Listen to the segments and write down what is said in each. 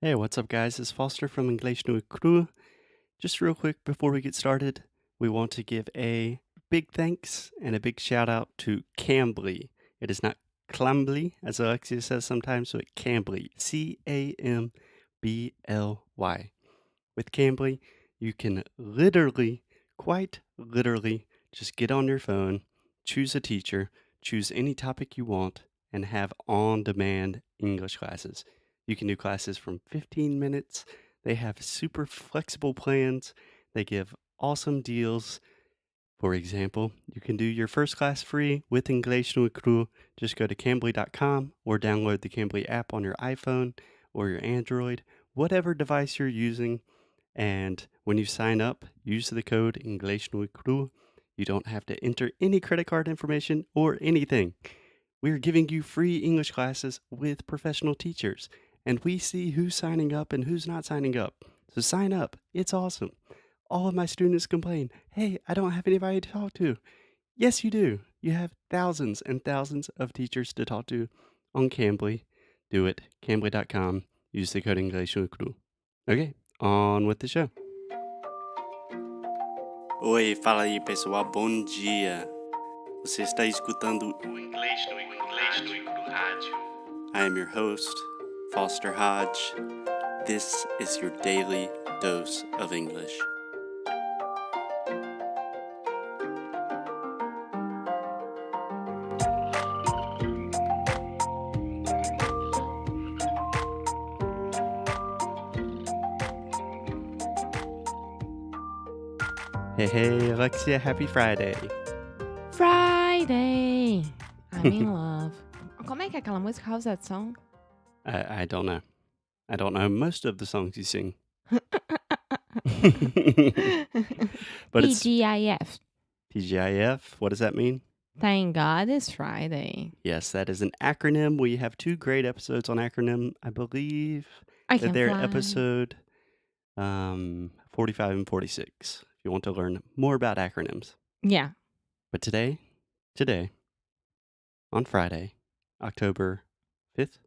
Hey, what's up, guys? It's Foster from Inglês no Cru. Just real quick before we get started, we want to give a big thanks and a big shout out to Cambly. It is not Cambly, as Alexia says sometimes, so it's Cambly. Cambly. With Cambly, you can literally, quite literally, just get on your phone, choose a teacher, choose any topic you want, and have on-demand English classes. You can do classes from 15 minutes. They have super flexible plans. They give awesome deals. For example, you can do your first class free with Inglês no Cru. Just go to Cambly.com or download the Cambly app on your iPhone or your Android, whatever device you're using. And when you sign up, use the code Inglês no Cru. You don't have to enter any credit card information or anything. We're giving you free English classes with professional teachers, and we see who's signing up and who's not signing up. So sign up. It's awesome. All of my students complain, hey, I don't have anybody to talk to. Yes, you do. You have thousands and thousands of teachers to talk to on Cambly. Do it. Cambly.com. Use the code Inglês no Cru. Okay, on with the show. Oi, fala aí, pessoal. Bom dia. Você está escutando o Inglês no Rádio. I am your host, Foster Hodge. This is your daily dose of English. Hey, Alexia, happy Friday. Friday! I'm in love. Como é que é aquela música? How's that song? I don't know. I don't know most of the songs you sing. But it's TGIF. TGIF. What does that mean? Thank God it's Friday. Yes, that is an acronym. We have 2 great episodes on acronym. I believe I that can they're fly. episode 45 and 46 if you want to learn more about acronyms. Yeah. But today, on Friday, October 5th,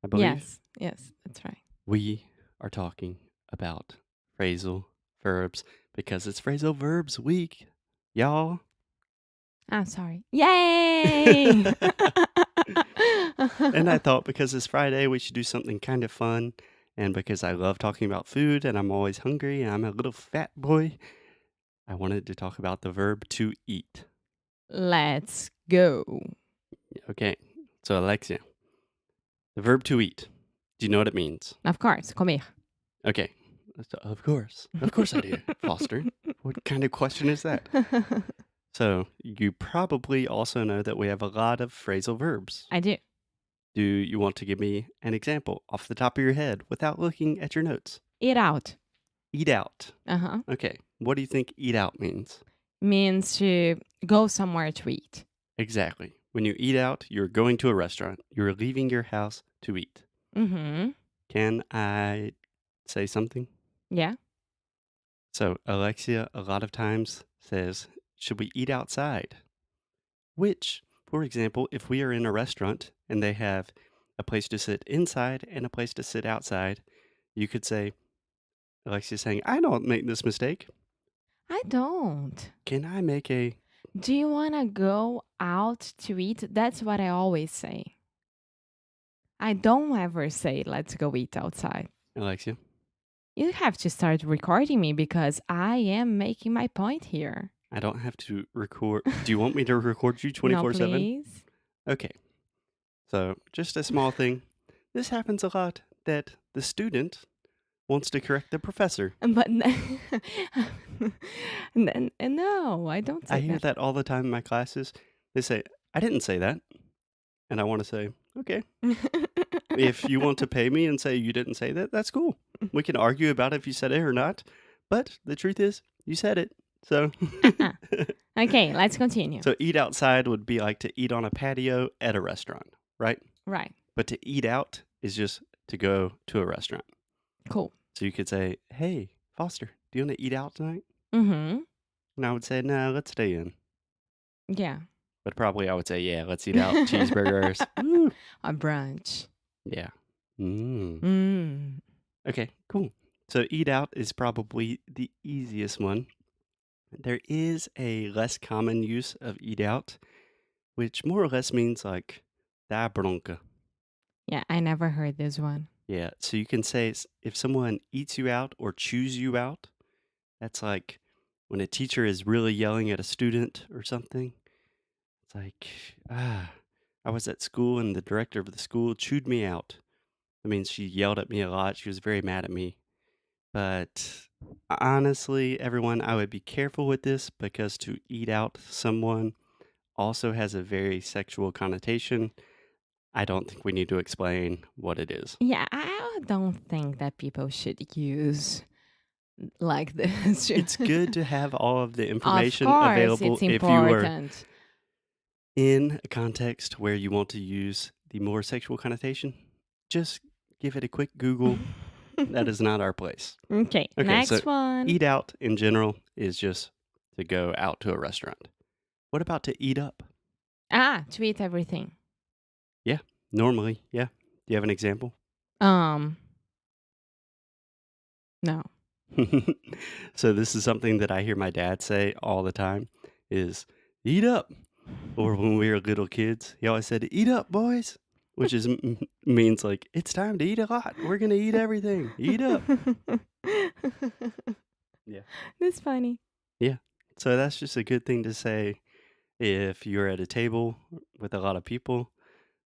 I believe. Yes, that's right. We are talking about phrasal verbs because it's phrasal verbs week, y'all. I'm sorry. Yay! And I thought because it's Friday, we should do something kind of fun. And because I love talking about food and I'm always hungry and I'm a little fat boy, I wanted to talk about the verb to eat. Let's go. Okay, so Alexia, the verb to eat. Do you know what it means? Of course, comer. Okay, of course I do, Foster. What kind of question is that? So you probably also know that we have a lot of phrasal verbs. I do. Do you want to give me an example off the top of your head without looking at your notes? Eat out. Eat out. Uh-huh. Okay, what do you think eat out means? Means to go somewhere to eat. Exactly. When you eat out, you're going to a restaurant. You're leaving your house to eat. Mm-hmm. Can I say something? Yeah. So Alexia a lot of times says, should we eat outside? Which, for example, if we are in a restaurant and they have a place to sit inside and a place to sit outside, you could say, Alexia's saying, I don't make this mistake. I don't. Can I make a... Do you want to go out to eat? That's what I always say. I don't ever say, let's go eat outside. Alexia? You have to start recording me because I am making my point here. I don't have to record. Do you want me to record you 24/7? No, please. Okay. So, just a small thing. This happens a lot that the student wants to correct the professor. But no, I don't say I hear that all the time in my classes. They say, I didn't say that. And I want to say, okay. If you want to pay me and say you didn't say that, that's cool. We can argue about if you said it or not. But the truth is, you said it. So, Okay, let's continue. So eat outside would be like to eat on a patio at a restaurant, right? Right. But to eat out is just to go to a restaurant. Cool. So you could say, hey, Foster, do you want to eat out tonight? Mm-hmm. And I would say, no, let's stay in. Yeah. But probably I would say, yeah, let's eat out cheeseburgers. Woo. A brunch. Yeah. Okay, cool. So eat out is probably the easiest one. There is a less common use of eat out, which more or less means like da bronca. Yeah, I never heard this one. Yeah, so you can say if someone eats you out or chews you out, that's like when a teacher is really yelling at a student or something. It's like, I was at school and the director of the school chewed me out. I mean, she yelled at me a lot. She was very mad at me. But honestly, everyone, I would be careful with this because to eat out someone also has a very sexual connotation. I don't think we need to explain what it is. Yeah, I don't think that people should use like this. It's good to have all of the Of information course, available it's if you are important. in a context where you want to use the more sexual connotation. Just give it a quick Google. That is not our place. Okay, Okay, so next one. eat out in general is just to go out to a restaurant. What about to eat up? To eat everything. Yeah, normally, yeah. Do you have an example? Um, no. So this is something that I hear my dad say all the time is eat up. Or when we were little kids, he always said, "Eat up, boys," which is means like it's time to eat a lot. We're gonna eat everything. Eat up. Yeah, That's funny. yeah. So that's just a good thing to say if you're at a table with a lot of people.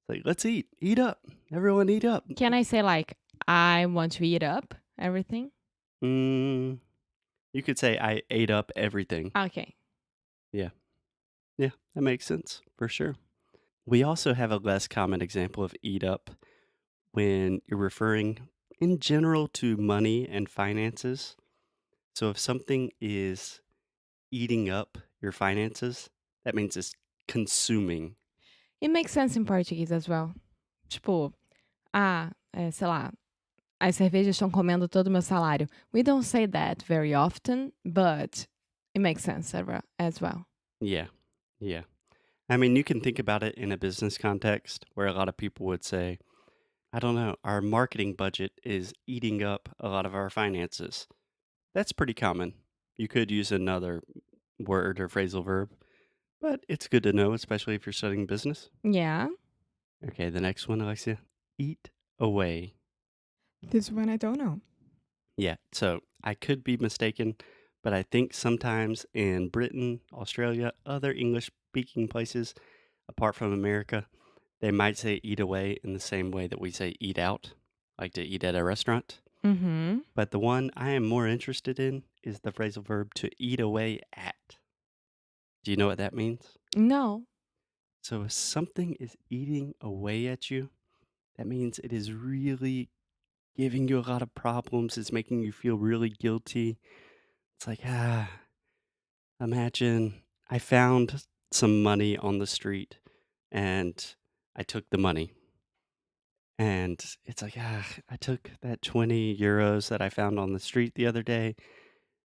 It's like, let's eat. Eat up. Everyone, eat up. Can I say like I want to eat up everything? Mm, you could say I ate up everything. Okay. Yeah, yeah, that makes sense for sure. We also have a less common example of eat up when you're referring in general to money and finances. So if something is eating up your finances, that means it's consuming. It makes sense in Portuguese as well. Tipo, sei lá, as cervejas estão comendo todo o meu salário. We don't say that very often, but it makes sense as well. Yeah. Yeah. I mean, you can think about it in a business context where a lot of people would say, I don't know, our marketing budget is eating up a lot of our finances. That's pretty common. You could use another word or phrasal verb, but it's good to know, especially if you're studying business. Yeah. Okay, the next one, Alexia. Eat away. This one I don't know. Yeah, so I could be mistaken, but I think sometimes in Britain, Australia, other English speaking places apart from America, they might say eat away in the same way that we say eat out, like to eat at a restaurant. Mm-hmm. But the one I am more interested in is the phrasal verb to eat away at. Do you know what that means? No. So if something is eating away at you, that means it is really giving you a lot of problems. It's making you feel really guilty. It's like, imagine I found some money on the street and I took the money. And it's like, I took that 20 euros that I found on the street the other day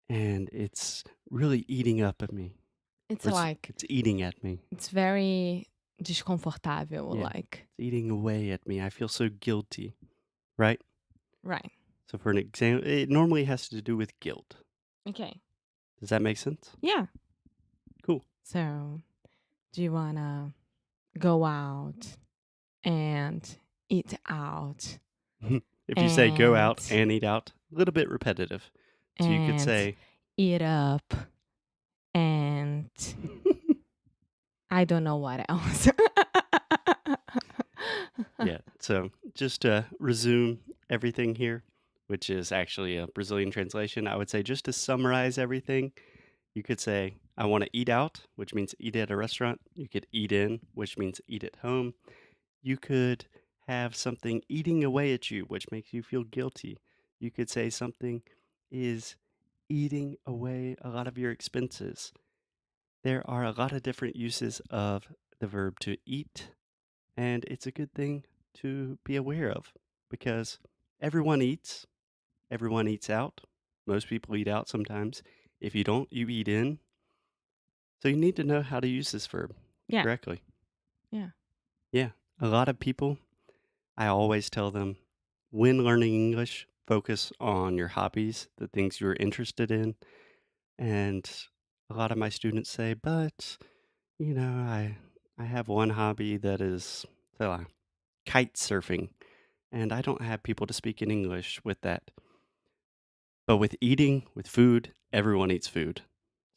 and it's really eating up at me. It's Or like, it's eating at me. it's very desconfortável, Yeah. like. It's eating away at me. I feel so guilty, right? Right. So for an example, it normally has to do with guilt. Okay. Does that make sense? Yeah. Cool. So, do you wanna go out and eat out If you say go out and and eat out, a little bit repetitive. So you could and say, eat up and I don't know what else. yeah. So just to resume everything here, which is actually a Brazilian translation, I would say just to summarize everything, you could say, I want to eat out, which means eat at a restaurant. You could eat in, which means eat at home. You could have something eating away at you, which makes you feel guilty. You could say something is eating away a lot of your expenses. There are a lot of different uses of the verb to eat, and it's a good thing to be aware of because everyone eats, everyone eats out. Most people eat out sometimes. If you don't, you eat in. So you need to know how to use this verb Yeah. correctly. Yeah. Yeah, a lot of people, I always tell them when learning English, focus on your hobbies, the things you're interested in. And a lot of my students say, but, I have one hobby that is kite surfing, and I don't have people to speak in English with that. But with eating, with food, everyone eats food.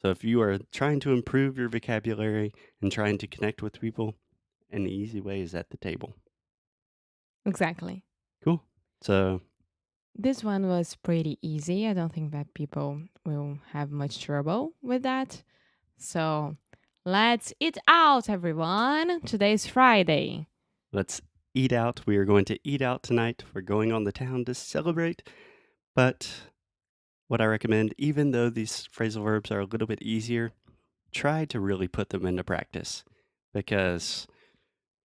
So if you are trying to improve your vocabulary and trying to connect with people, an easy way is at the table. Exactly. Cool. So This one was pretty easy. I don't think that people will have much trouble with that. So let's eat out, everyone. Today's Friday. let's eat out. We are going to eat out tonight. We're going on the town to celebrate. But what I recommend, even though these phrasal verbs are a little bit easier, try to really put them into practice because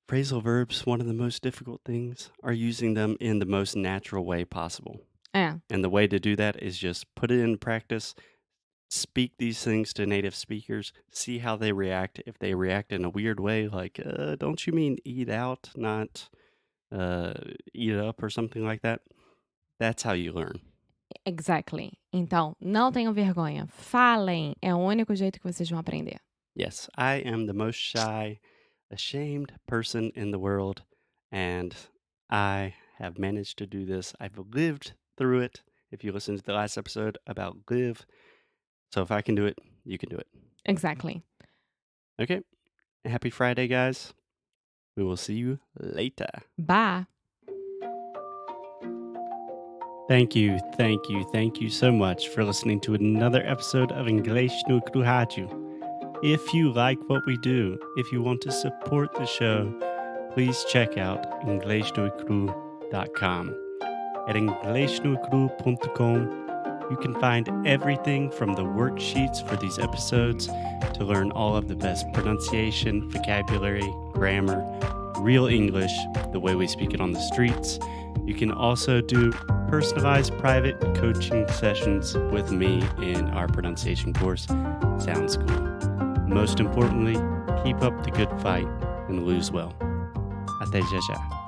phrasal verbs, one of the most difficult things, are using them in the most natural way possible. Yeah, And the way to do that is just put it in practice, speak these things to native speakers, see how they react. If they react in a weird way, like, don't you mean eat out, not eat up or something like that, that's how you learn. exactly. Então, não tenham vergonha. Falem. É o único jeito que vocês vão aprender. Yes, I am the most shy, ashamed person in the world, and I have managed to do this. I've lived through it. If you listen to the last episode about live, so if I can do it, you can do it. Exactly. Okay, happy Friday, guys. We will see you later. Bye. Thank you so much for listening to another episode of Inglês no Rádio. If you like what we do, if you want to support the show, please check out inglesnocru.com. At inglesnocru.com, you can find everything from the worksheets for these episodes to learn all of the best pronunciation, vocabulary, grammar, real English, the way we speak it on the streets. You can also do personalized private coaching sessions with me in our pronunciation course. Sounds cool. Most importantly, keep up the good fight and lose well. Até já já.